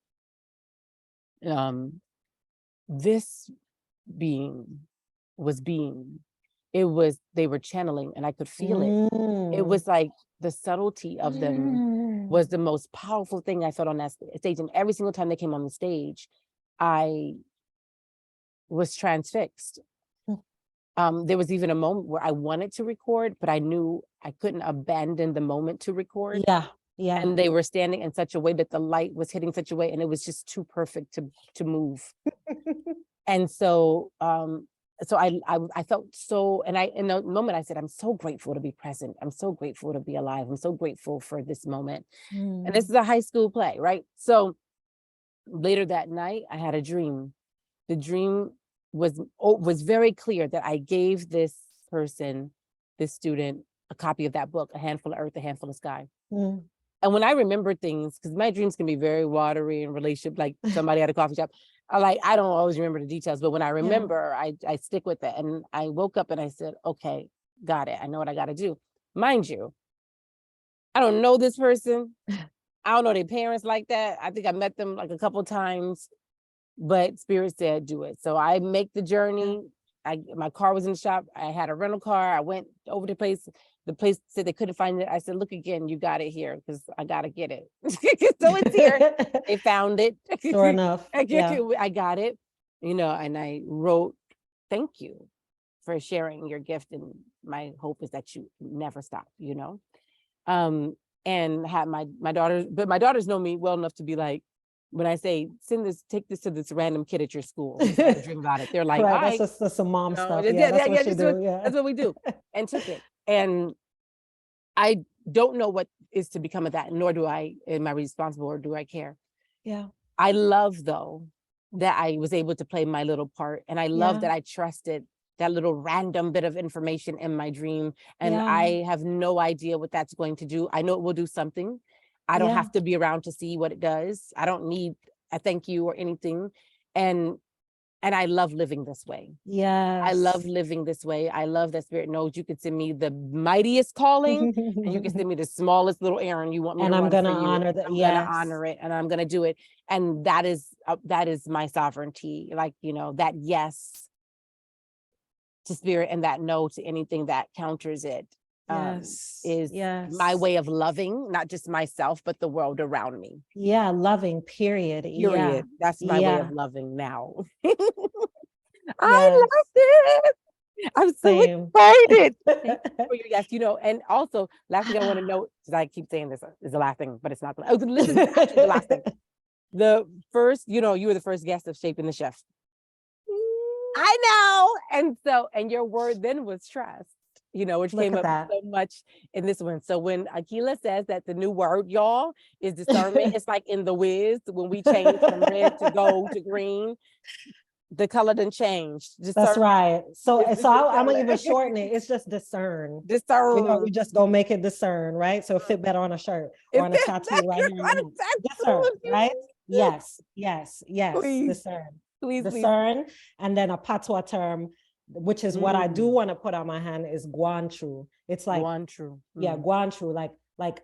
this being was they were channeling, and I could feel it. It was like the subtlety of them was the most powerful thing I felt on that stage. And every single time they came on the stage, I was transfixed. There was even a moment where I wanted to record, but I knew I couldn't abandon the moment to record. Yeah. And they were standing in such a way that the light was hitting such a way, and it was just too perfect to move. And so, I felt so, and in the moment I said, I'm so grateful to be present. I'm so grateful to be alive. I'm so grateful for this moment. And this is a high school play, right? So later that night, I had a dream. The dream was very clear that I gave this student, a copy of that book, A Handful of Earth, A Handful of Sky. And when I remember things, because my dreams can be very watery in relationship, like somebody at a coffee shop, I don't always remember the details, but when I remember, I stick with it. And I woke up and I said, okay, got it. I know what I got to do. Mind you, I don't know this person. I don't know their parents like that. I think I met them like a couple of times, but Spirit said, do it. So I make the journey. My car was in the shop. I had a rental car. I went over to the place. The place said they couldn't find it. I said, look again, you got it here, because I got to get it. So it's here. They found it. Sure enough. I got it, and I wrote, thank you for sharing your gift. And my hope is that you never stop, and had my daughters, but my daughters know me well enough to be like, when I say, take this to this random kid at your school, dream about it. They're like, right, that's some mom stuff. That's what we do. And took it. And I don't know what is to become of that, nor am I responsible, or do I care? Yeah. I love, though, that I was able to play my little part. And I love that I trusted that little random bit of information in my dream. And I have no idea what that's going to do. I know it will do something. I don't have to be around to see what it does. I don't need a thank you or anything. And I love living this way. Yes. I love living this way. I love that Spirit knows you could send me the mightiest calling, and you can send me the smallest little errand you want me to run for you. And I'm going to honor it, and I'm going to do it. And that is my sovereignty. Like, that yes to Spirit and that no to anything that counters it. Is my way of loving, not just myself, but the world around me. Yeah, loving, period. That's my way of loving now. I love it. I'm so excited. Yes, and also, last thing I want to note, because I keep saying this is the last thing, but it's not. This is actually the last thing. The first, you were the first guest of Shaping the Chef. I know. And your word then was trust. Which came up so much in this one. So when Akilah says that the new word, y'all, is discernment, it's like in The Wiz, when we change from red to gold to green, the color didn't change. That's right. So I'm gonna even shorten it. It's just discern. Discern. We just gonna make it discern, right? So it fit better on a shirt or on a tattoo right here. Discern, right? Yes. Please. Discern. Please. Discern. And then a patois term, which is what I do want to put on my hand, is guanchu. It's like guanchu. Yeah, guanchu. Like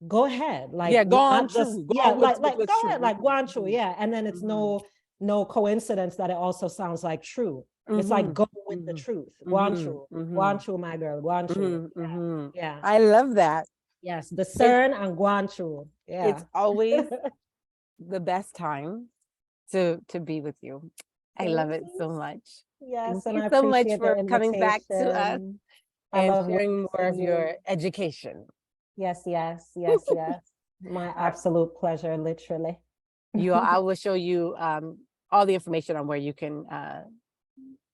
go ahead. Like guanchu. Go ahead. Like guanchu. Yeah. And then it's no coincidence that it also sounds like true. It's like go with the truth. Guanchu. Guanchu, my girl. Guanchu. Yeah. I love that. Yes. Discern and guanchu. Yeah. It's always the best time to be with you. I love it so much. Yes, thank you so much for coming back to us and sharing more of your education. Yes. My absolute pleasure, literally. I will show you all the information on where you can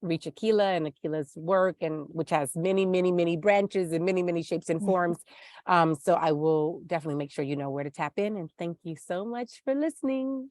reach Akilah and Akilah's work, and which has many, many, many branches and many, many shapes and forms. So I will definitely make sure you know where to tap in. And thank you so much for listening.